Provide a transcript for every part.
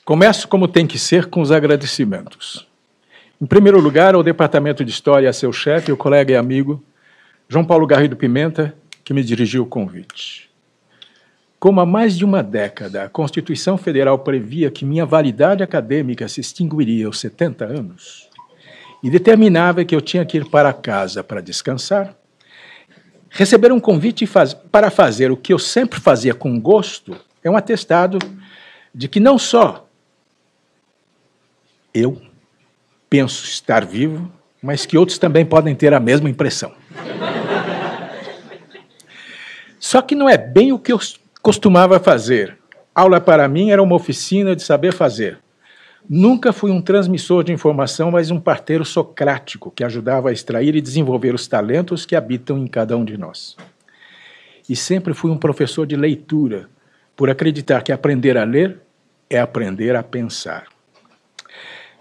Começo como tem que ser com os agradecimentos. Em primeiro lugar, ao Departamento de História, a seu chefe, o colega e amigo, João Paulo Garrido Pimenta, que me dirigiu o convite. Como há mais de uma década a Constituição Federal previa que minha validade acadêmica se extinguiria aos 70 anos e determinava que eu tinha que ir para casa para descansar, receber um convite para fazer o que eu sempre fazia com gosto é um atestado de que não só eu penso estar vivo, mas que outros também podem ter a mesma impressão. Só que não é bem o que eu costumava fazer. Aula para mim era uma oficina de saber fazer. Nunca fui um transmissor de informação, mas um parteiro socrático que ajudava a extrair e desenvolver os talentos que habitam em cada um de nós. E sempre fui um professor de leitura, por acreditar que aprender a ler é aprender a pensar.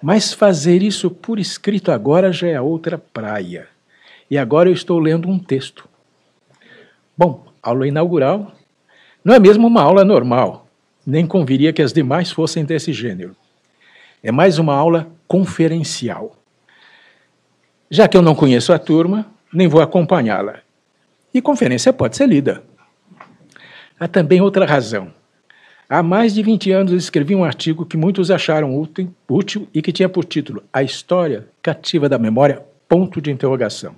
Mas fazer isso por escrito agora já é outra praia. E agora eu estou lendo um texto. Bom, aula inaugural não é mesmo uma aula normal, nem conviria que as demais fossem desse gênero. É mais uma aula conferencial. Já que eu não conheço a turma, nem vou acompanhá-la. E conferência pode ser lida. Há também outra razão. Há mais de 20 anos eu escrevi um artigo que muitos acharam útil e que tinha por título A História Cativa da Memória, ponto de interrogação.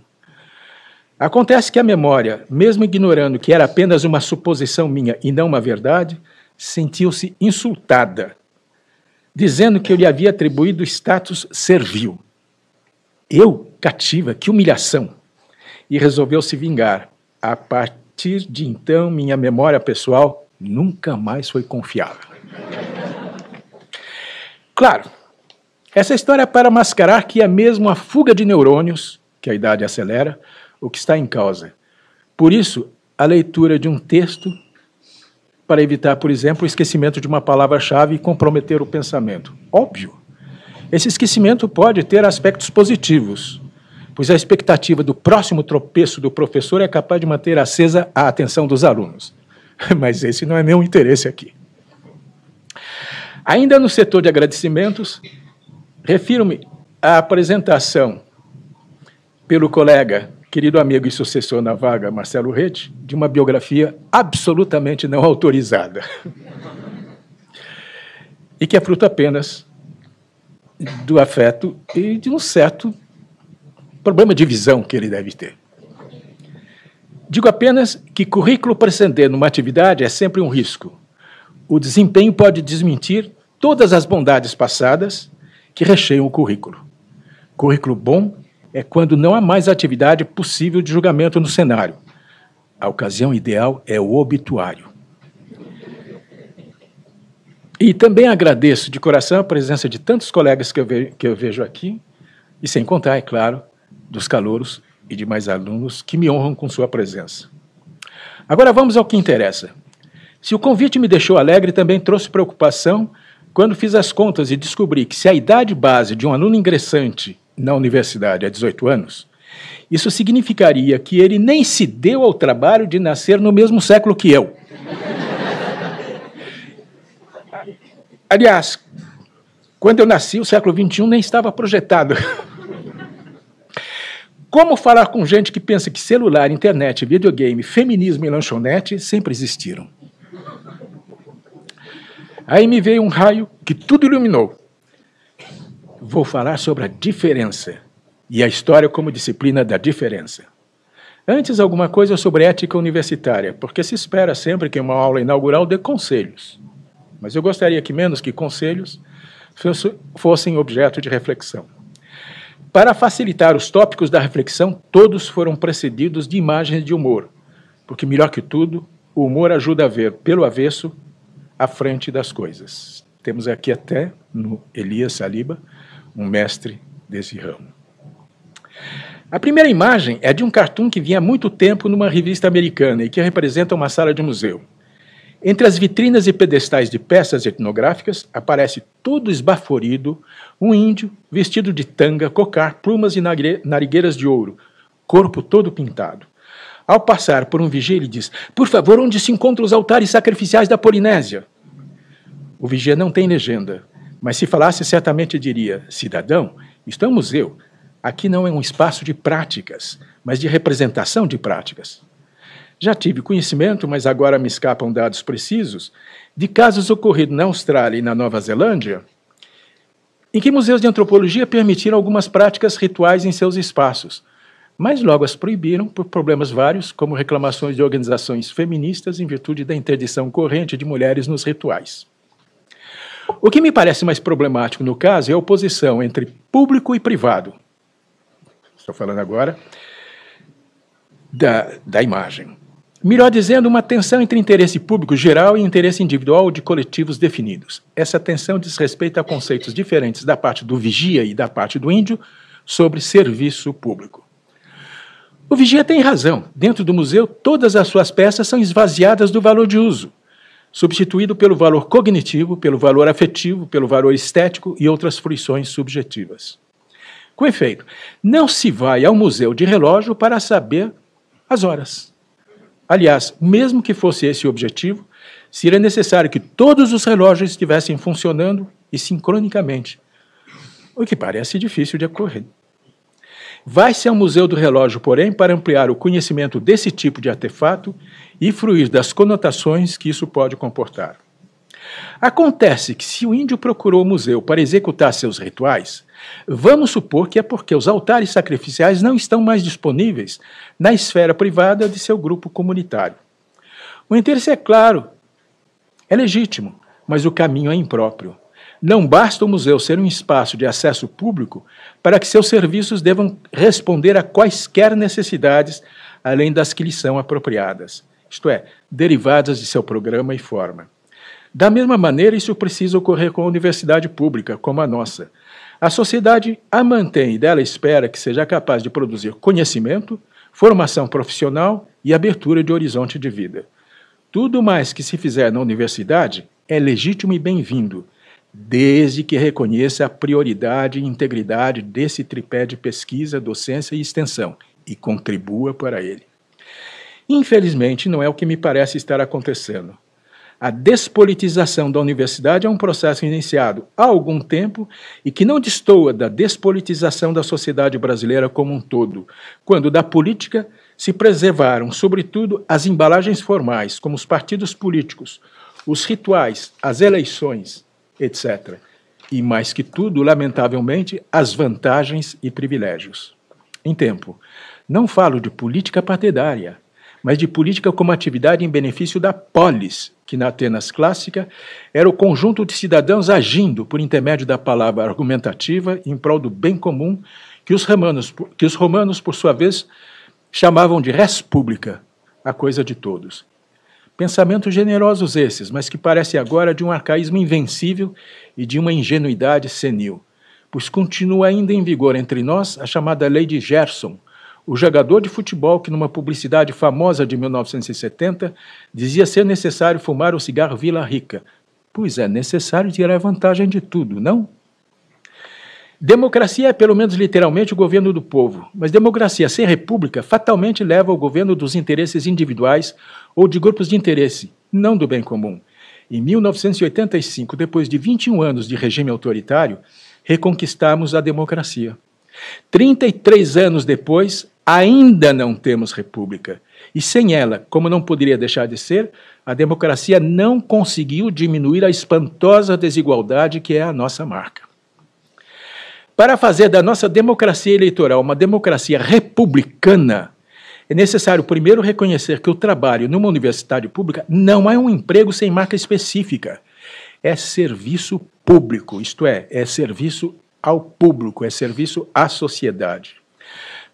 Acontece que a memória, mesmo ignorando que era apenas uma suposição minha e não uma verdade, sentiu-se insultada, dizendo que eu lhe havia atribuído status servil. Eu, cativa, que humilhação! E resolveu se vingar. A partir de então, minha memória pessoal nunca mais foi confiável. Claro, essa história é para mascarar que é mesmo a fuga de neurônios, que a idade acelera, o que está em causa. Por isso, a leitura de um texto para evitar, por exemplo, o esquecimento de uma palavra-chave e comprometer o pensamento. Óbvio, esse esquecimento pode ter aspectos positivos, pois a expectativa do próximo tropeço do professor é capaz de manter acesa a atenção dos alunos. Mas esse não é meu interesse aqui. Ainda no setor de agradecimentos, refiro-me à apresentação pelo colega, querido amigo e sucessor na vaga, Marcelo Rede, de uma biografia absolutamente não autorizada. E que é fruto apenas do afeto e de um certo problema de visão que ele deve ter. Digo apenas que currículo precedendo uma atividade é sempre um risco. O desempenho pode desmentir todas as bondades passadas que recheiam o currículo. Currículo bom é quando não há mais atividade possível de julgamento no cenário. A ocasião ideal é o obituário. E também agradeço de coração a presença de tantos colegas que eu vejo aqui, e sem contar, é claro, dos calouros e demais alunos que me honram com sua presença. Agora vamos ao que interessa. Se o convite me deixou alegre, também trouxe preocupação quando fiz as contas e descobri que se a idade base de um aluno ingressante na universidade é 18 anos, isso significaria que ele nem se deu ao trabalho de nascer no mesmo século que eu. Aliás, quando eu nasci, o século XXI nem estava projetado. Como falar com gente que pensa que celular, internet, videogame, feminismo e lanchonete sempre existiram? Aí me veio um raio que tudo iluminou. Vou falar sobre a diferença e a história como disciplina da diferença. Antes, alguma coisa sobre ética universitária, porque se espera sempre que uma aula inaugural dê conselhos. Mas eu gostaria que menos que conselhos fossem objeto de reflexão. Para facilitar os tópicos da reflexão, todos foram precedidos de imagens de humor, porque, melhor que tudo, o humor ajuda a ver pelo avesso à frente das coisas. Temos aqui até, no Elias Saliba, um mestre desse ramo. A primeira imagem é de um cartoon que vinha há muito tempo numa revista americana e que representa uma sala de museu. Entre as vitrinas e pedestais de peças etnográficas, aparece todo esbaforido um índio vestido de tanga, cocar, plumas e narigueiras de ouro, corpo todo pintado. Ao passar por um vigia, ele diz: "Por favor, onde se encontram os altares sacrificiais da Polinésia?" O vigia não tem legenda, Mas se falasse, certamente diria: cidadão, isto é um museu. Aqui não é um espaço de práticas, mas de representação de práticas. Já tive conhecimento, mas agora me escapam dados precisos, de casos ocorridos na Austrália e na Nova Zelândia, em que museus de antropologia permitiram algumas práticas rituais em seus espaços, mas logo as proibiram por problemas vários, como reclamações de organizações feministas em virtude da interdição corrente de mulheres nos rituais. O que me parece mais problemático no caso é a oposição entre público e privado. Estou falando agora da imagem. Melhor dizendo, uma tensão entre interesse público geral e interesse individual de coletivos definidos. Essa tensão diz respeito a conceitos diferentes da parte do vigia e da parte do índio sobre serviço público. O vigia tem razão. Dentro do museu, todas as suas peças são esvaziadas do valor de uso, substituído pelo valor cognitivo, pelo valor afetivo, pelo valor estético e outras fruições subjetivas. Com efeito, não se vai ao museu de relógio para saber as horas. Aliás, mesmo que fosse esse o objetivo, seria necessário que todos os relógios estivessem funcionando e sincronicamente, o que parece difícil de ocorrer. Vai-se ao Museu do Relógio, porém, para ampliar o conhecimento desse tipo de artefato e fruir das conotações que isso pode comportar. Acontece que, se o índio procurou o museu para executar seus rituais, vamos supor que é porque os altares sacrificiais não estão mais disponíveis na esfera privada de seu grupo comunitário. O interesse é claro, é legítimo, mas o caminho é impróprio. Não basta o museu ser um espaço de acesso público para que seus serviços devam responder a quaisquer necessidades, além das que lhes são apropriadas, isto é, derivadas de seu programa e forma. Da mesma maneira, isso precisa ocorrer com a universidade pública, como a nossa. A sociedade a mantém e dela espera que seja capaz de produzir conhecimento, formação profissional e abertura de horizonte de vida. Tudo mais que se fizer na universidade é legítimo e bem-vindo, desde que reconheça a prioridade e integridade desse tripé de pesquisa, docência e extensão e contribua para ele. Infelizmente, não é o que me parece estar acontecendo. A despolitização da universidade é um processo iniciado há algum tempo e que não destoa da despolitização da sociedade brasileira como um todo, quando da política se preservaram, sobretudo, as embalagens formais, como os partidos políticos, os rituais, as eleições, etc. E, mais que tudo, lamentavelmente, as vantagens e privilégios. Em tempo, não falo de política partidária, mas de política como atividade em benefício da polis, que na Atenas clássica era o conjunto de cidadãos agindo por intermédio da palavra argumentativa em prol do bem comum, que os romanos, por sua vez, chamavam de res publica, a coisa de todos. Pensamentos generosos esses, mas que parecem agora de um arcaísmo invencível e de uma ingenuidade senil, pois continua ainda em vigor entre nós a chamada lei de Gerson, o jogador de futebol que, numa publicidade famosa de 1970, dizia ser necessário fumar o cigarro Vila Rica. Pois é necessário tirar vantagem de tudo, não? Democracia é, pelo menos literalmente, o governo do povo, mas democracia sem república fatalmente leva ao governo dos interesses individuais ou de grupos de interesse, não do bem comum. Em 1985, depois de 21 anos de regime autoritário, reconquistamos a democracia. 33 anos depois, ainda não temos república. E sem ela, como não poderia deixar de ser, a democracia não conseguiu diminuir a espantosa desigualdade que é a nossa marca. Para fazer da nossa democracia eleitoral uma democracia republicana, é necessário primeiro reconhecer que o trabalho numa universidade pública não é um emprego sem marca específica. É serviço público, isto é serviço ao público, é serviço à sociedade.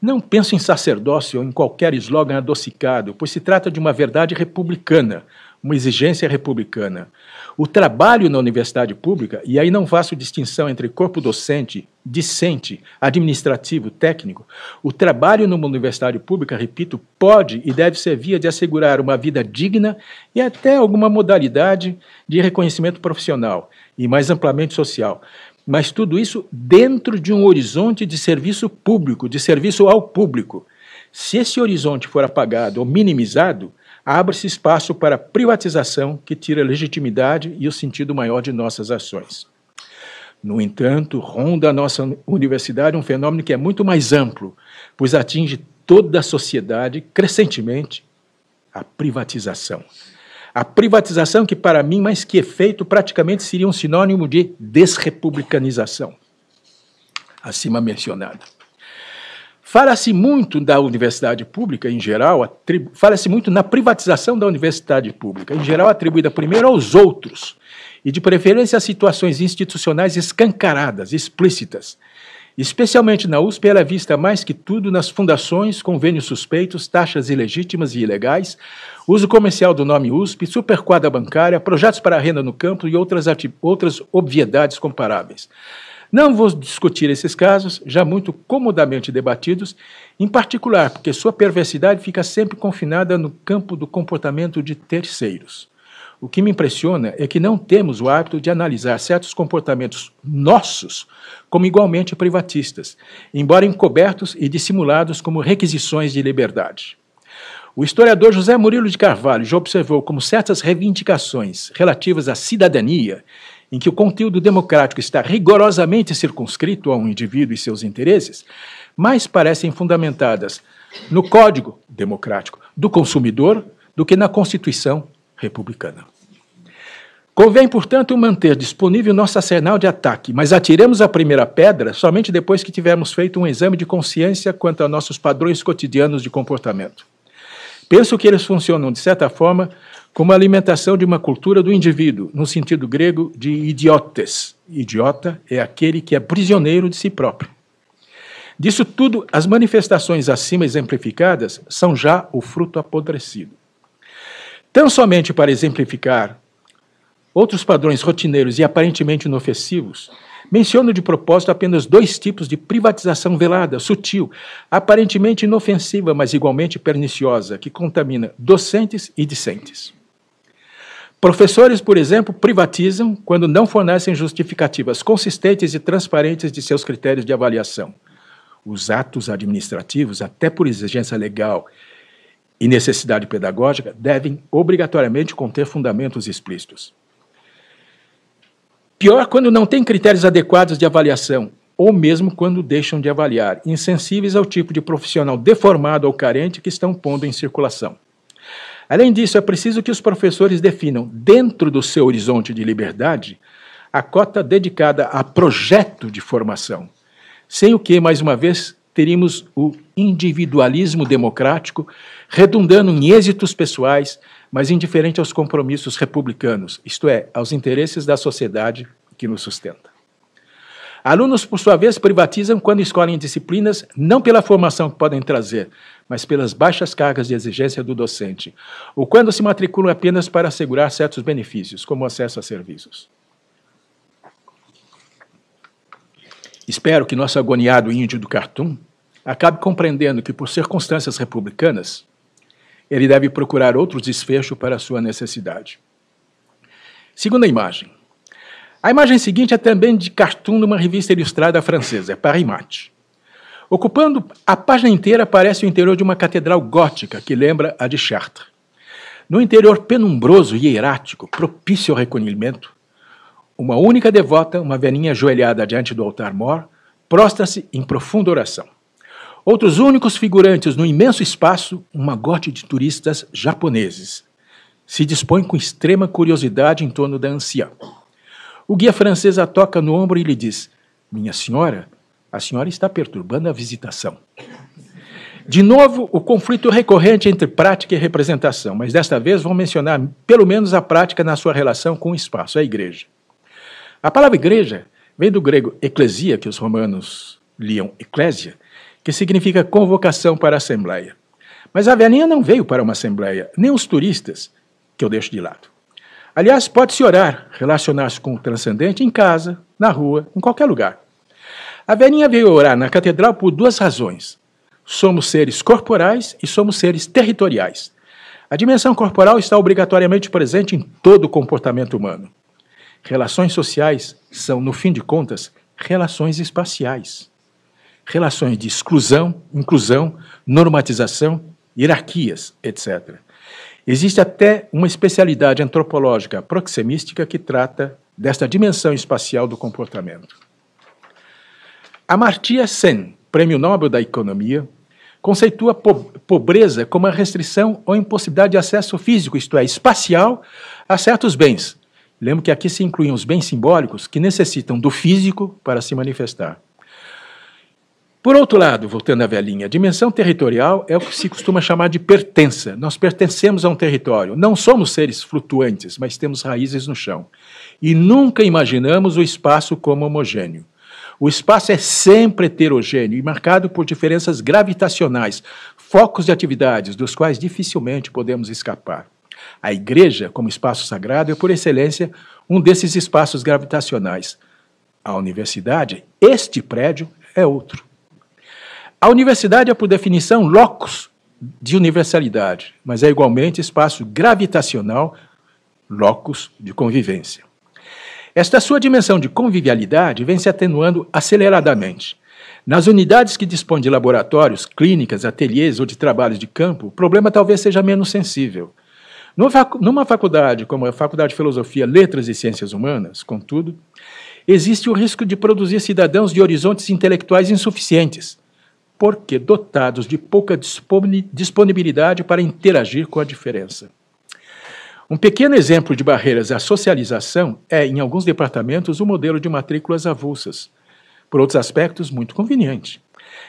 Não penso em sacerdócio ou em qualquer slogan adocicado, pois se trata de uma verdade republicana, uma exigência republicana. O trabalho na universidade pública, e aí não faço distinção entre corpo docente, discente, administrativo, técnico, o trabalho numa universidade pública, repito, pode e deve ser via de assegurar uma vida digna e até alguma modalidade de reconhecimento profissional e mais amplamente social. Mas tudo isso dentro de um horizonte de serviço público, de serviço ao público. Se esse horizonte for apagado ou minimizado, abre-se espaço para privatização que tira a legitimidade e o sentido maior de nossas ações. No entanto, ronda a nossa universidade um fenômeno que é muito mais amplo, pois atinge toda a sociedade, crescentemente, a privatização. A privatização que, para mim, mais que efeito, praticamente seria um sinônimo de desrepublicanização, acima mencionada. Fala-se muito da universidade pública, em geral, fala-se muito na privatização da universidade pública, em geral atribuída primeiro aos outros, e de preferência a situações institucionais escancaradas, explícitas. Especialmente na USP, ela é vista mais que tudo nas fundações, convênios suspeitos, taxas ilegítimas e ilegais, uso comercial do nome USP, superquadra bancária, projetos para a renda no campo e outras obviedades comparáveis. Não vou discutir esses casos, já muito comodamente debatidos, em particular porque sua perversidade fica sempre confinada no campo do comportamento de terceiros. O que me impressiona é que não temos o hábito de analisar certos comportamentos nossos como igualmente privatistas, embora encobertos e dissimulados como requisições de liberdade. O historiador José Murilo de Carvalho já observou como certas reivindicações relativas à cidadania, em que o conteúdo democrático está rigorosamente circunscrito a um indivíduo e seus interesses, mais parecem fundamentadas no Código Democrático do Consumidor do que na Constituição Republicana. Convém, portanto, manter disponível nosso arsenal de ataque, mas atiremos a primeira pedra somente depois que tivermos feito um exame de consciência quanto a nossos padrões cotidianos de comportamento. Penso que eles funcionam, de certa forma, como a alimentação de uma cultura do indivíduo, no sentido grego de idiotes. Idiota é aquele que é prisioneiro de si próprio. Disso tudo, as manifestações acima exemplificadas são já o fruto apodrecido. Tão somente para exemplificar outros padrões rotineiros e aparentemente inofensivos, menciono de propósito apenas dois tipos de privatização velada, sutil, aparentemente inofensiva, mas igualmente perniciosa, que contamina docentes e discentes. Professores, por exemplo, privatizam quando não fornecem justificativas consistentes e transparentes de seus critérios de avaliação. Os atos administrativos, até por exigência legal e necessidade pedagógica, devem obrigatoriamente conter fundamentos explícitos. Pior quando não têm critérios adequados de avaliação, ou mesmo quando deixam de avaliar, insensíveis ao tipo de profissional deformado ou carente que estão pondo em circulação. Além disso, é preciso que os professores definam, dentro do seu horizonte de liberdade, a cota dedicada a projeto de formação, sem o que, mais uma vez, teríamos o individualismo democrático redundando em êxitos pessoais, mas indiferente aos compromissos republicanos, isto é, aos interesses da sociedade que nos sustenta. Alunos, por sua vez, privatizam quando escolhem disciplinas não pela formação que podem trazer, mas pelas baixas cargas de exigência do docente, ou quando se matriculam apenas para assegurar certos benefícios, como acesso a serviços. Espero que nosso agoniado índio do cartoon acabe compreendendo que, por circunstâncias republicanas, ele deve procurar outros desfechos para a sua necessidade. Segunda imagem. A imagem seguinte é também de cartoon numa revista ilustrada francesa, Paris Match. Ocupando a página inteira aparece o interior de uma catedral gótica que lembra a de Chartres. No interior penumbroso e hierático, propício ao recolhimento, uma única devota, uma velhinha ajoelhada diante do altar-mor, prostra-se em profunda oração. Outros únicos figurantes no imenso espaço, um magote de turistas japoneses, se dispõem com extrema curiosidade em torno da anciã. O guia francês a toca no ombro e lhe diz: "Minha senhora, a senhora está perturbando a visitação." De novo, o conflito recorrente entre prática e representação, mas desta vez vou mencionar pelo menos a prática na sua relação com o espaço, a igreja. A palavra igreja vem do grego eclesia, que os romanos liam eclésia, que significa convocação para a assembleia. Mas a velhinha não veio para uma assembleia, nem os turistas, que eu deixo de lado. Aliás, pode-se orar, relacionar-se com o transcendente em casa, na rua, em qualquer lugar. A velhinha veio orar na catedral por duas razões. Somos seres corporais e somos seres territoriais. A dimensão corporal está obrigatoriamente presente em todo o comportamento humano. Relações sociais são, no fim de contas, relações espaciais. Relações de exclusão, inclusão, normatização, hierarquias, etc. Existe até uma especialidade antropológica proxemística que trata desta dimensão espacial do comportamento. Amartya Sen, Prêmio Nobel da Economia, conceitua pobreza como a restrição ou impossibilidade de acesso físico, isto é, espacial, a certos bens. Lembro que aqui se incluem os bens simbólicos que necessitam do físico para se manifestar. Por outro lado, voltando à velhinha, a dimensão territorial é o que se costuma chamar de pertença. Nós pertencemos a um território. Não somos seres flutuantes, mas temos raízes no chão. E nunca imaginamos o espaço como homogêneo. O espaço é sempre heterogêneo e marcado por diferenças gravitacionais, focos de atividades dos quais dificilmente podemos escapar. A igreja, como espaço sagrado, é, por excelência, um desses espaços gravitacionais. A universidade, este prédio, é outro. A universidade é, por definição, locus de universalidade, mas é igualmente espaço gravitacional, locus de convivência. Esta sua dimensão de convivialidade vem se atenuando aceleradamente. Nas unidades que dispõem de laboratórios, clínicas, ateliês ou de trabalhos de campo, o problema talvez seja menos sensível. Numa faculdade como a Faculdade de Filosofia, Letras e Ciências Humanas, contudo, existe o risco de produzir cidadãos de horizontes intelectuais insuficientes, porque dotados de pouca disponibilidade para interagir com a diferença. Um pequeno exemplo de barreiras à socialização é, em alguns departamentos, o modelo de matrículas avulsas, por outros aspectos, muito conveniente,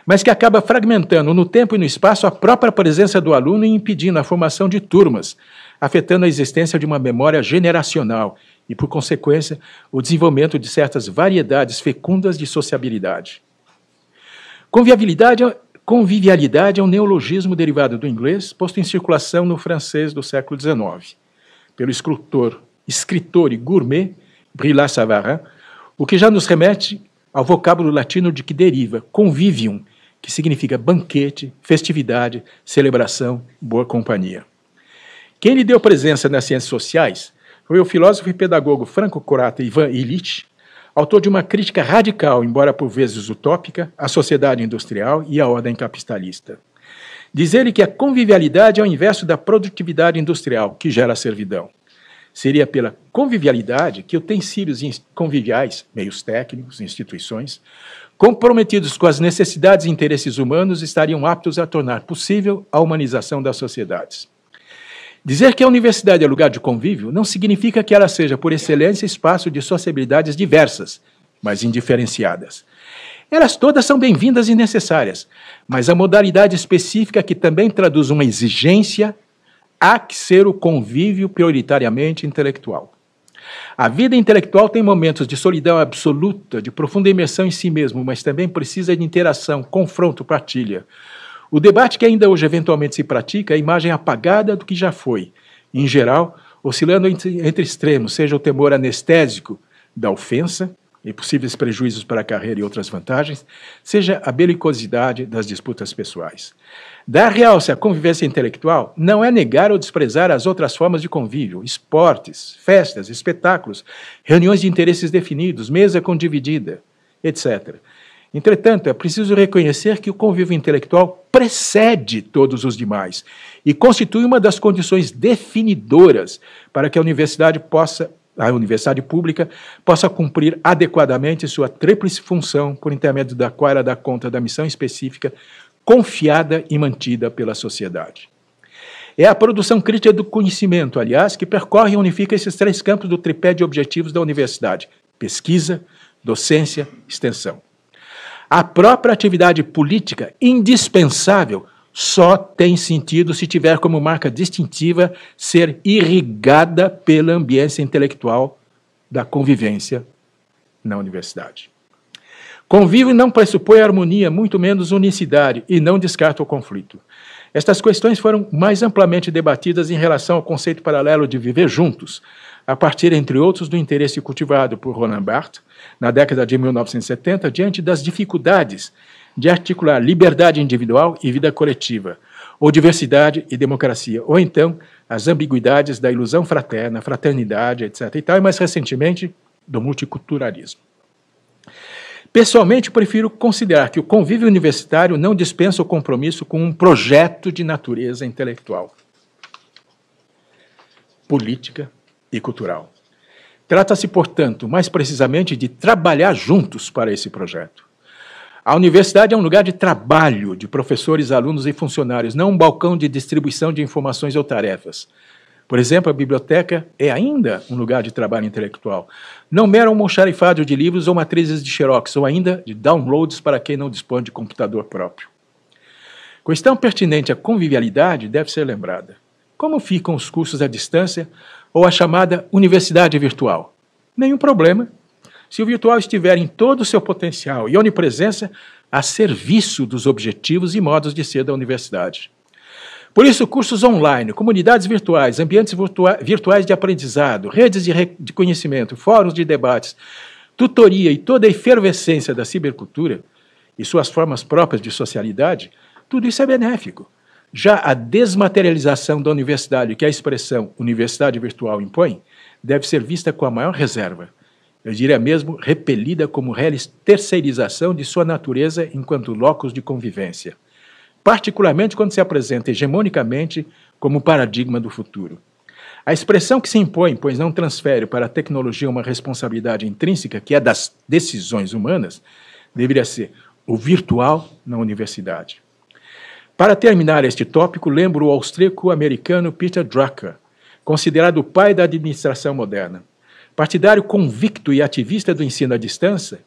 mas que acaba fragmentando no tempo e no espaço a própria presença do aluno e impedindo a formação de turmas, afetando a existência de uma memória generacional e, por consequência, o desenvolvimento de certas variedades fecundas de sociabilidade. Convivialidade é um neologismo derivado do inglês, posto em circulação no francês do século XIX, pelo escritor e gourmet Brillat Savarin, o que já nos remete ao vocábulo latino de que deriva convivium, que significa banquete, festividade, celebração, boa companhia. Quem lhe deu presença nas ciências sociais foi o filósofo e pedagogo franco-croata Ivan Illich, autor de uma crítica radical, embora por vezes utópica, à sociedade industrial e à ordem capitalista. Diz ele que a convivialidade é o inverso da produtividade industrial, que gera a servidão. Seria pela convivialidade que utensílios conviviais, meios técnicos, instituições, comprometidos com as necessidades e interesses humanos, estariam aptos a tornar possível a humanização das sociedades. Dizer que a universidade é lugar de convívio não significa que ela seja, por excelência, espaço de sociabilidades diversas, mas indiferenciadas. Elas todas são bem-vindas e necessárias, mas a modalidade específica que também traduz uma exigência há que ser o convívio prioritariamente intelectual. A vida intelectual tem momentos de solidão absoluta, de profunda imersão em si mesmo, mas também precisa de interação, confronto, partilha. O debate que ainda hoje eventualmente se pratica é a imagem apagada do que já foi, em geral, oscilando entre extremos, seja o temor anestésico da ofensa e possíveis prejuízos para a carreira e outras vantagens, seja a belicosidade das disputas pessoais. Dar realce à convivência intelectual não é negar ou desprezar as outras formas de convívio, esportes, festas, espetáculos, reuniões de interesses definidos, mesa condividida, etc. Entretanto, é preciso reconhecer que o convívio intelectual precede todos os demais e constitui uma das condições definidoras para que a universidade pública possa cumprir adequadamente sua tríplice função, por intermédio da qual ela dá conta da missão específica confiada e mantida pela sociedade. É a produção crítica do conhecimento, aliás, que percorre e unifica esses três campos do tripé de objetivos da universidade: pesquisa, docência, extensão. A própria atividade política, indispensável, só tem sentido se tiver como marca distintiva ser irrigada pela ambiência intelectual da convivência na universidade. Convívio não pressupõe harmonia, muito menos unicidade, e não descarta o conflito. Estas questões foram mais amplamente debatidas em relação ao conceito paralelo de viver juntos, a partir, entre outros, do interesse cultivado por Roland Barthes, na década de 1970, diante das dificuldades de articular liberdade individual e vida coletiva, ou diversidade e democracia, ou então as ambiguidades da ilusão fraterna, fraternidade, etc. e mais recentemente, do multiculturalismo. Pessoalmente, prefiro considerar que o convívio universitário não dispensa o compromisso com um projeto de natureza intelectual, política e cultural. Trata-se, portanto, mais precisamente de trabalhar juntos para esse projeto. A universidade é um lugar de trabalho de professores, alunos e funcionários, não um balcão de distribuição de informações ou tarefas. Por exemplo, a biblioteca é ainda um lugar de trabalho intelectual, não mero almoxarifado de livros ou matrizes de xerox, ou ainda de downloads para quem não dispõe de computador próprio. Questão pertinente à convivialidade deve ser lembrada. Como ficam os cursos à distância ou a chamada universidade virtual? Nenhum problema, se o virtual estiver em todo o seu potencial e onipresença a serviço dos objetivos e modos de ser da universidade. Por isso, cursos online, comunidades virtuais, ambientes virtuais de aprendizado, redes de conhecimento, fóruns de debates, tutoria e toda a efervescência da cibercultura e suas formas próprias de socialidade, tudo isso é benéfico. Já a desmaterialização da universidade, que a expressão universidade virtual impõe, deve ser vista com a maior reserva. Eu diria mesmo repelida como reles terceirização de sua natureza enquanto locus de convivência, particularmente quando se apresenta hegemonicamente como paradigma do futuro. A expressão que se impõe, pois não transfere para a tecnologia uma responsabilidade intrínseca, que é das decisões humanas, deveria ser o virtual na universidade. Para terminar este tópico, lembro o austríaco-americano Peter Drucker, considerado o pai da administração moderna. Partidário convicto e ativista do ensino à distância,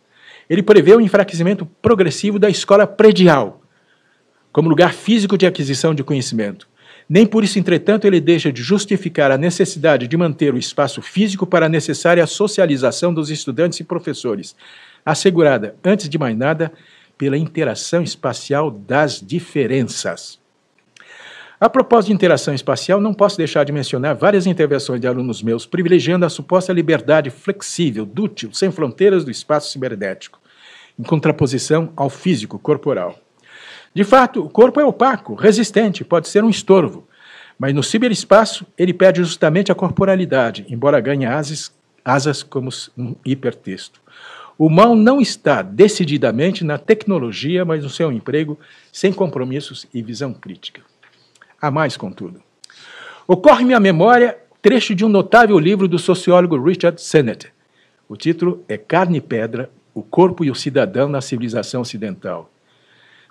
ele prevê o enfraquecimento progressivo da escola predial, como lugar físico de aquisição de conhecimento. Nem por isso, entretanto, ele deixa de justificar a necessidade de manter o espaço físico para a necessária socialização dos estudantes e professores, assegurada, antes de mais nada, pela interação espacial das diferenças. A propósito de interação espacial, não posso deixar de mencionar várias intervenções de alunos meus privilegiando a suposta liberdade flexível, dútil, sem fronteiras do espaço cibernético, em contraposição ao físico corporal. De fato, o corpo é opaco, resistente, pode ser um estorvo, mas no ciberespaço ele perde justamente a corporalidade, embora ganhe asas como um hipertexto. O mal não está decididamente na tecnologia, mas no seu emprego, sem compromissos e visão crítica. Há mais, contudo. Ocorre-me à memória trecho de um notável livro do sociólogo Richard Sennett. O título é Carne e Pedra, o Corpo e o Cidadão na Civilização Ocidental.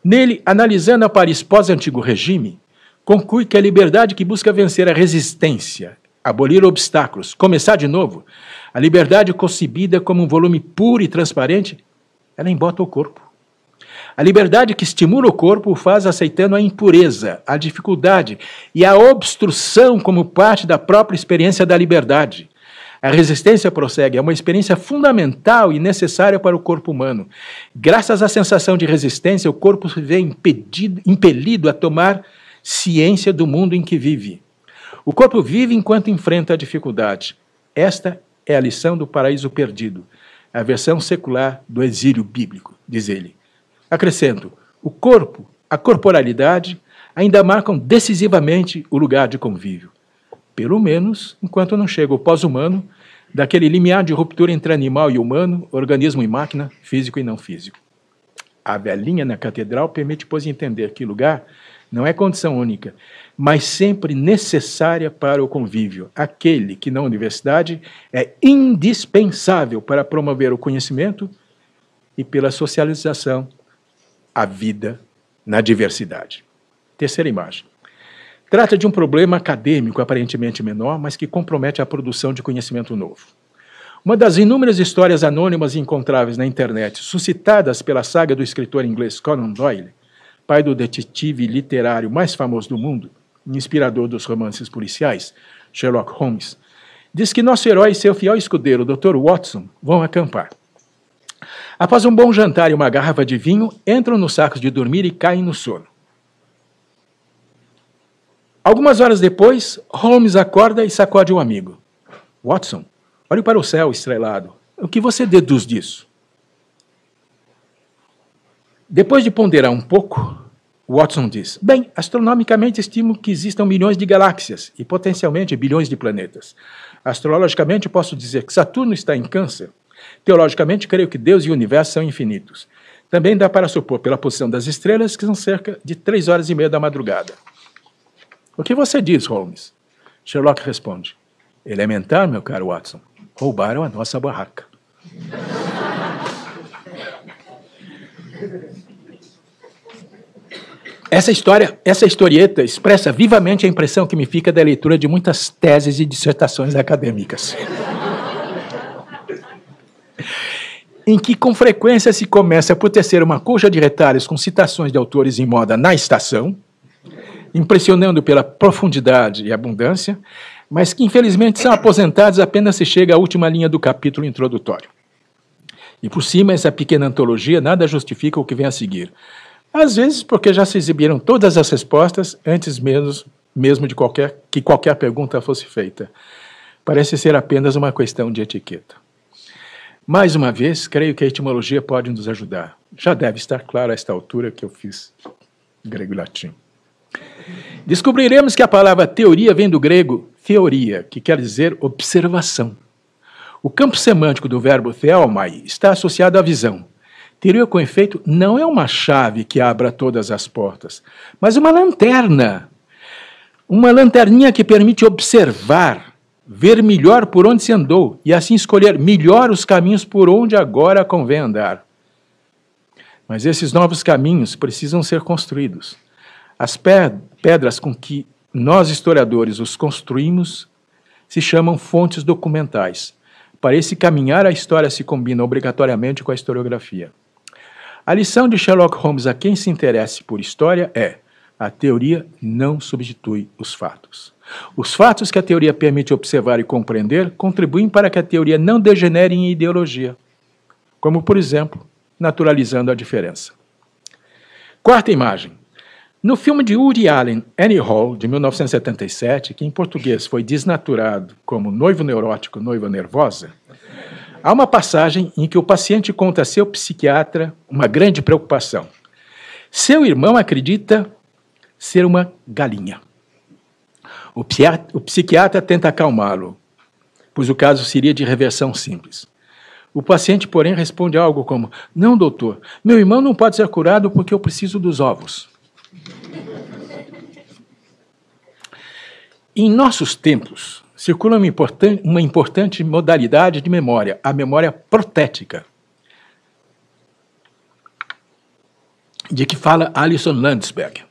Nele, analisando a Paris pós-antigo regime, conclui que a liberdade que busca vencer a resistência, abolir obstáculos, começar de novo, a liberdade concebida como um volume puro e transparente, ela embota o corpo. A liberdade que estimula o corpo o faz aceitando a impureza, a dificuldade e a obstrução como parte da própria experiência da liberdade. A resistência, prossegue, é uma experiência fundamental e necessária para o corpo humano. Graças à sensação de resistência, o corpo se vê impelido a tomar ciência do mundo em que vive. O corpo vive enquanto enfrenta a dificuldade. Esta é a lição do paraíso perdido, a versão secular do exílio bíblico, diz ele. Acrescento, o corpo, a corporalidade, ainda marcam decisivamente o lugar de convívio. Pelo menos enquanto não chega o pós-humano, daquele limiar de ruptura entre animal e humano, organismo e máquina, físico e não físico. A velhinha na catedral permite, pois, entender que lugar não é condição única, mas sempre necessária para o convívio, aquele que na universidade é indispensável para promover o conhecimento e pela socialização, a vida na diversidade. Terceira imagem. Trata de um problema acadêmico aparentemente menor, mas que compromete a produção de conhecimento novo. Uma das inúmeras histórias anônimas e encontráveis na internet, suscitadas pela saga do escritor inglês Conan Doyle, pai do detetive literário mais famoso do mundo, inspirador dos romances policiais, Sherlock Holmes, diz que nosso herói e seu fiel escudeiro, Dr. Watson, vão acampar. Após um bom jantar e uma garrafa de vinho, entram nos sacos de dormir e caem no sono. Algumas horas depois, Holmes acorda e sacode um amigo. Watson, olhe para o céu estrelado. O que você deduz disso? Depois de ponderar um pouco, Watson diz, bem, astronomicamente estimo que existam milhões de galáxias e potencialmente bilhões de planetas. Astrologicamente posso dizer que Saturno está em Câncer. Teologicamente creio que Deus e o universo são infinitos. Também dá para supor pela posição das estrelas que são cerca de 3h30 da madrugada. O que você diz, Holmes? Sherlock responde. Elementar, meu caro Watson. roubaram a nossa barraca. Essa historieta expressa vivamente a impressão que me fica da leitura de muitas teses e dissertações acadêmicas, em que com frequência se começa por tecer uma coxa de retalhos com citações de autores em moda na estação, impressionando pela profundidade e abundância, mas que infelizmente são aposentados apenas se chega à última linha do capítulo introdutório. E por cima, essa pequena antologia nada justifica o que vem a seguir. Às vezes porque já se exibiram todas as respostas antes mesmo de que qualquer pergunta fosse feita. Parece ser apenas uma questão de etiqueta. Mais uma vez, creio que a etimologia pode nos ajudar. Já deve estar claro a esta altura que eu fiz grego e latim. Descobriremos que a palavra teoria vem do grego theoria, que quer dizer observação. O campo semântico do verbo theomai está associado à visão. Teoria, com efeito, não é uma chave que abra todas as portas, mas uma lanterna. Uma lanterninha que permite observar, ver melhor por onde se andou e assim escolher melhor os caminhos por onde agora convém andar. Mas esses novos caminhos precisam ser construídos. As pedras com que nós, historiadores, os construímos se chamam fontes documentais. Para esse caminhar, a história se combina obrigatoriamente com a historiografia. A lição de Sherlock Holmes a quem se interesse por história é: a teoria não substitui os fatos. Os fatos que a teoria permite observar e compreender contribuem para que a teoria não degenere em ideologia, como, por exemplo, naturalizando a diferença. Quarta imagem. No filme de Woody Allen, Annie Hall, de 1977, que em português foi desnaturado como Noivo Neurótico, Noiva Nervosa, há uma passagem em que o paciente conta a seu psiquiatra uma grande preocupação. Seu irmão acredita ser uma galinha. O psiquiatra tenta acalmá-lo, pois o caso seria de reversão simples. O paciente, porém, responde algo como: não, doutor, meu irmão não pode ser curado porque eu preciso dos ovos. Em nossos tempos, circula uma importante modalidade de memória, a memória protética, de que fala Alison Landsberg.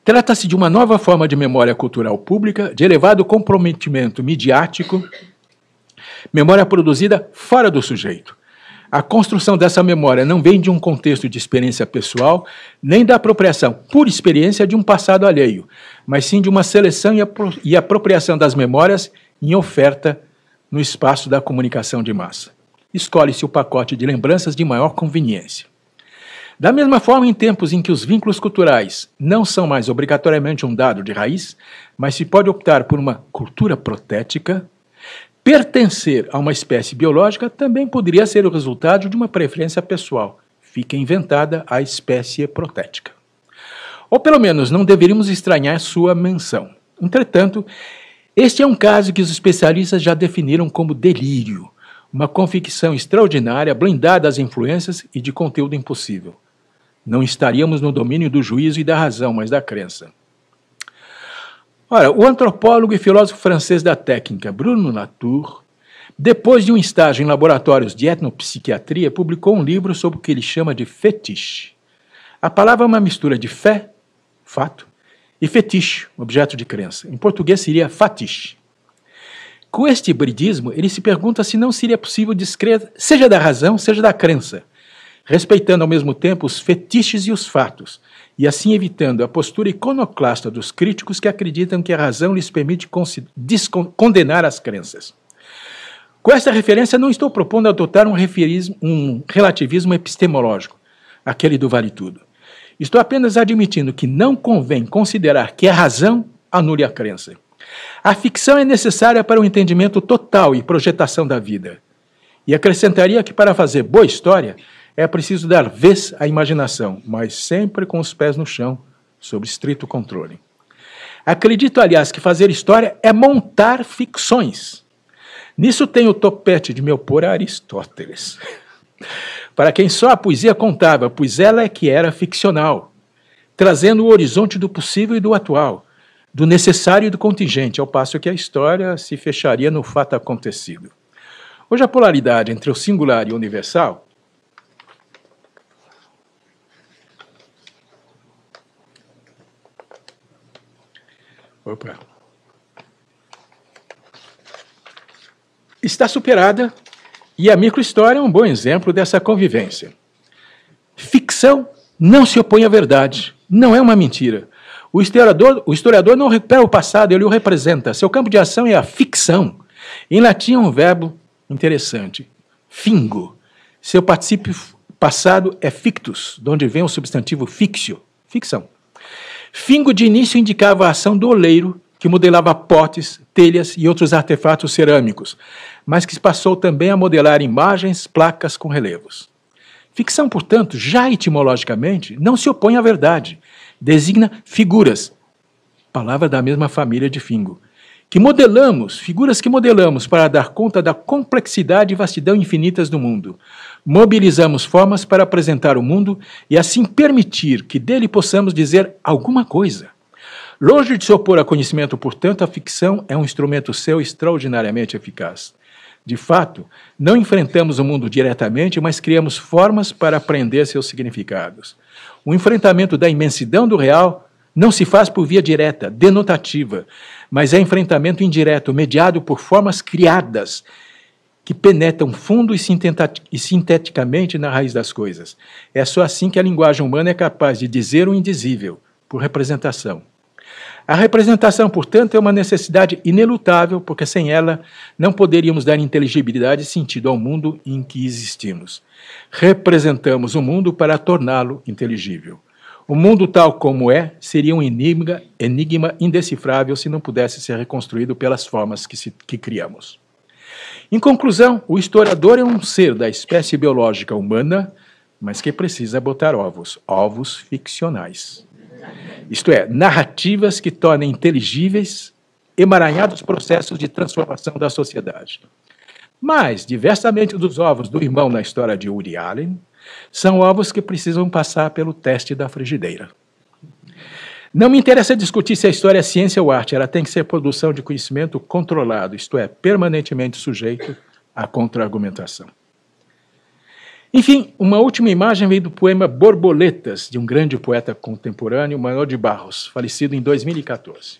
Trata-se de uma nova forma de memória cultural pública, de elevado comprometimento midiático, memória produzida fora do sujeito. A construção dessa memória não vem de um contexto de experiência pessoal, nem da apropriação por experiência de um passado alheio, mas sim de uma seleção e apropriação das memórias em oferta no espaço da comunicação de massa. Escolhe-se o pacote de lembranças de maior conveniência. Da mesma forma, em tempos em que os vínculos culturais não são mais obrigatoriamente um dado de raiz, mas se pode optar por uma cultura protética, pertencer a uma espécie biológica também poderia ser o resultado de uma preferência pessoal. Fica inventada a espécie protética. Ou pelo menos não deveríamos estranhar sua menção. Entretanto, este é um caso que os especialistas já definiram como delírio, uma convicção extraordinária, blindada às influências e de conteúdo impossível. Não estaríamos no domínio do juízo e da razão, mas da crença. Ora, o antropólogo e filósofo francês da técnica, Bruno Latour, depois de um estágio em laboratórios de etnopsiquiatria, publicou um livro sobre o que ele chama de fetiche. A palavra é uma mistura de fé, fato, e fetiche, objeto de crença. Em português seria fatiche. Com este hibridismo, ele se pergunta se não seria possível descrever, seja da razão, seja da crença, respeitando ao mesmo tempo os fetiches e os fatos, e assim evitando a postura iconoclasta dos críticos que acreditam que a razão lhes permite condenar as crenças. Com esta referência, não estou propondo adotar um relativismo epistemológico, aquele do vale tudo. Estou apenas admitindo que não convém considerar que a razão anule a crença. A ficção é necessária para o entendimento total e projetação da vida. E acrescentaria que para fazer boa história, é preciso dar vez à imaginação, mas sempre com os pés no chão, sob estrito controle. Acredito, aliás, que fazer história é montar ficções. Nisso tenho o topete de me opor a Aristóteles, para quem só a poesia contava, pois ela é que era ficcional, trazendo o horizonte do possível e do atual, do necessário e do contingente, ao passo que a história se fecharia no fato acontecido. Hoje a polaridade entre o singular e o universal está superada e a microhistória é um bom exemplo dessa convivência. Ficção não se opõe à verdade, não é uma mentira. O historiador não recupera o passado, ele o representa. Seu campo de ação é a ficção. Em latim é um verbo interessante, fingo. Seu particípio passado é fictus, de onde vem o substantivo fictio, ficção. Fingo de início indicava a ação do oleiro, que modelava potes, telhas e outros artefatos cerâmicos, mas que passou também a modelar imagens, placas com relevos. Ficção, portanto, já etimologicamente, não se opõe à verdade, designa figuras, palavra da mesma família de fingo, figuras que modelamos para dar conta da complexidade e vastidão infinitas do mundo. Mobilizamos formas para apresentar o mundo e assim permitir que dele possamos dizer alguma coisa. Longe de se opor a conhecimento, portanto, a ficção é um instrumento seu extraordinariamente eficaz. De fato, não enfrentamos o mundo diretamente, mas criamos formas para aprender seus significados. O enfrentamento da imensidão do real não se faz por via direta, denotativa, mas é enfrentamento indireto, mediado por formas criadas, que penetram fundo e sinteticamente na raiz das coisas. É só assim que a linguagem humana é capaz de dizer o indizível, por representação. A representação, portanto, é uma necessidade inelutável, porque sem ela não poderíamos dar inteligibilidade e sentido ao mundo em que existimos. Representamos o mundo para torná-lo inteligível. O mundo tal como é seria um enigma indecifrável se não pudesse ser reconstruído pelas formas que criamos. Em conclusão, o historiador é um ser da espécie biológica humana, mas que precisa botar ovos ficcionais. Isto é, narrativas que tornem inteligíveis emaranhados processos de transformação da sociedade. Mas, diversamente dos ovos do irmão na história de Woody Allen, são ovos que precisam passar pelo teste da frigideira. Não me interessa discutir se a história é ciência ou arte, ela tem que ser produção de conhecimento controlado, isto é, permanentemente sujeito à contra-argumentação. Enfim, uma última imagem veio do poema Borboletas, de um grande poeta contemporâneo, Manuel de Barros, falecido em 2014.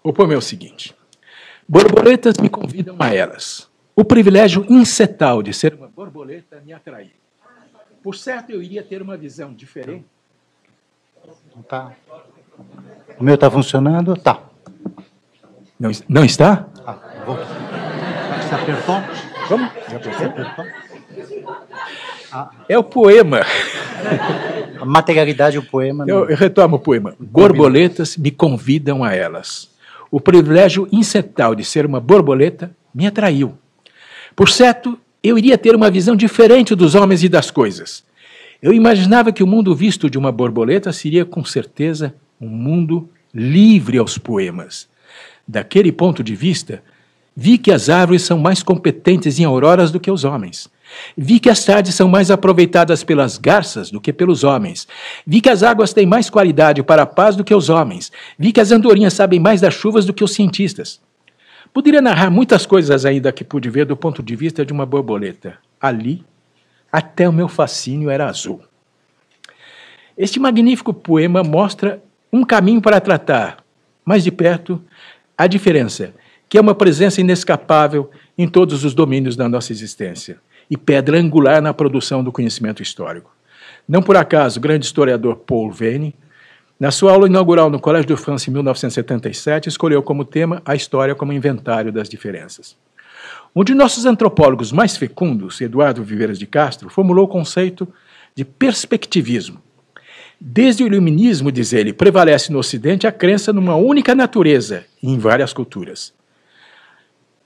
O poema é o seguinte: borboletas me convidam a elas. O privilégio incetal de ser uma borboleta me atraiu. Por certo, eu iria ter uma visão diferente. Não tá. O meu está funcionando? Tá. Não está? Ah, vou. Você apertou? Vamos? Já apertou? É o poema. A materialidade do poema. Eu retomo o poema. Borboletas me convidam a elas. O privilégio incetal de ser uma borboleta me atraiu. Por certo, eu iria ter uma visão diferente dos homens e das coisas. Eu imaginava que o mundo visto de uma borboleta seria, com certeza, um mundo livre aos poemas. Daquele ponto de vista, vi que as árvores são mais competentes em auroras do que os homens. Vi que as tardes são mais aproveitadas pelas garças do que pelos homens. Vi que as águas têm mais qualidade para a paz do que os homens. Vi que as andorinhas sabem mais das chuvas do que os cientistas. Poderia narrar muitas coisas ainda que pude ver do ponto de vista de uma borboleta. Ali, até o meu fascínio era azul. Este magnífico poema mostra um caminho para tratar, mais de perto, a diferença, que é uma presença inescapável em todos os domínios da nossa existência e pedra angular na produção do conhecimento histórico. Não por acaso, o grande historiador Paul Veyne, na sua aula inaugural no Collège de France em 1977, escolheu como tema a história como inventário das diferenças. Um de nossos antropólogos mais fecundos, Eduardo Viveiras de Castro, formulou o conceito de perspectivismo. Desde o iluminismo, diz ele, prevalece no Ocidente a crença numa única natureza em várias culturas.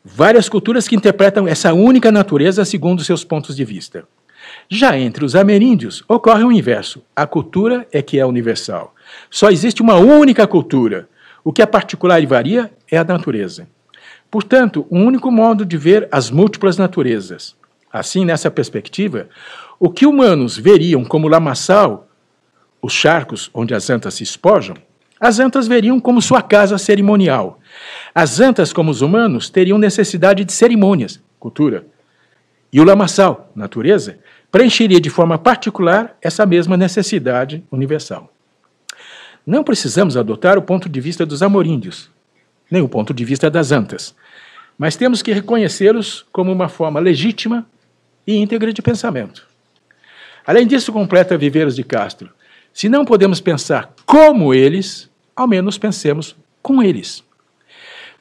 Várias culturas que interpretam essa única natureza segundo seus pontos de vista. Já entre os ameríndios, ocorre o inverso. A cultura é que é universal. Só existe uma única cultura. O que é particular e varia é a natureza. Portanto, um único modo de ver as múltiplas naturezas. Assim, nessa perspectiva, o que humanos veriam como lamaçal, os charcos onde as antas se espojam, As antas veriam como sua casa cerimonial. As antas, como os humanos, teriam necessidade de cerimônias, cultura. E o lamaçal, natureza, preencheria de forma particular essa mesma necessidade universal. Não precisamos adotar o ponto de vista dos ameríndios, nem o ponto de vista das antas, mas temos que reconhecê-los como uma forma legítima e íntegra de pensamento. Além disso, completa Viveiros de Castro, se não podemos pensar como eles, ao menos pensemos com eles.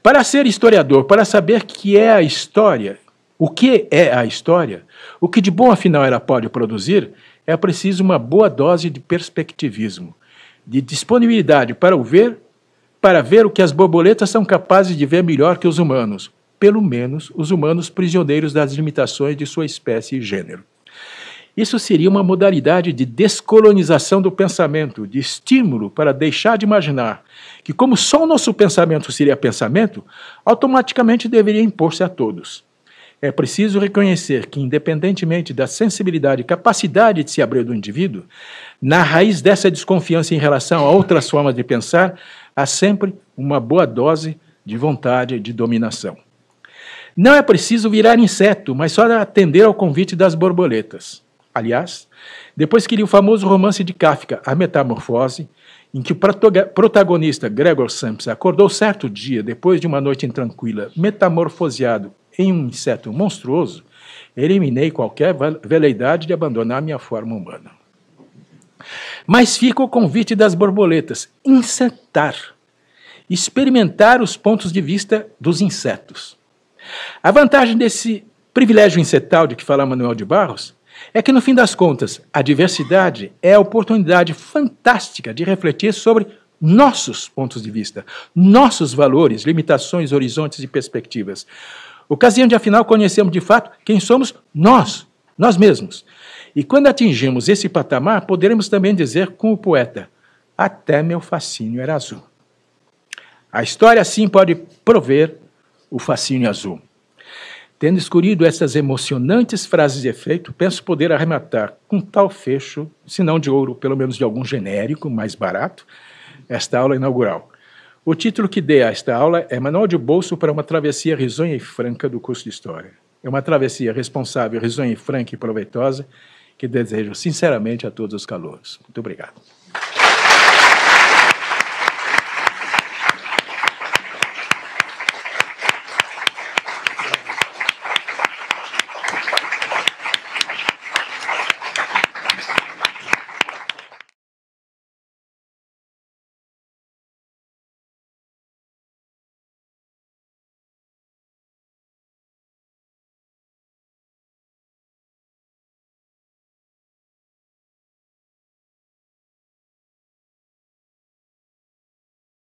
Para ser historiador, para saber o que é a história, o que de bom afinal ela pode produzir, é preciso uma boa dose de perspectivismo, de disponibilidade para ver o que as borboletas são capazes de ver melhor que os humanos, pelo menos os humanos prisioneiros das limitações de sua espécie e gênero. Isso seria uma modalidade de descolonização do pensamento, de estímulo para deixar de imaginar que, como só o nosso pensamento seria pensamento, automaticamente deveria impor-se a todos. É preciso reconhecer que, independentemente da sensibilidade e capacidade de se abrir do indivíduo, na raiz dessa desconfiança em relação a outras formas de pensar, há sempre uma boa dose de vontade de dominação. Não é preciso virar inseto, mas só atender ao convite das borboletas. Aliás, depois que li o famoso romance de Kafka, A Metamorfose, em que o protagonista, Gregor Samsa, acordou certo dia, depois de uma noite intranquila, metamorfoseado em um inseto monstruoso, eliminei qualquer veleidade de abandonar minha forma humana. Mas fica o convite das borboletas, insetar, experimentar os pontos de vista dos insetos. A vantagem desse privilégio insetal de que fala Manuel de Barros é que, no fim das contas, a diversidade é a oportunidade fantástica de refletir sobre nossos pontos de vista, nossos valores, limitações, horizontes e perspectivas. Ocasião de, afinal, conhecermos de fato quem somos nós mesmos. E quando atingimos esse patamar, poderemos também dizer com o poeta, até meu fascínio era azul. A história, assim, pode prover o fascínio azul. Tendo escolhido essas emocionantes frases de efeito, penso poder arrematar com tal fecho, se não de ouro, pelo menos de algum genérico, mais barato, esta aula inaugural. O título que dei a esta aula é Manual de Bolso para uma travessia risonha e franca do curso de História. É uma travessia responsável, risonha e franca e proveitosa, que desejo sinceramente a todos os calouros. Muito obrigado.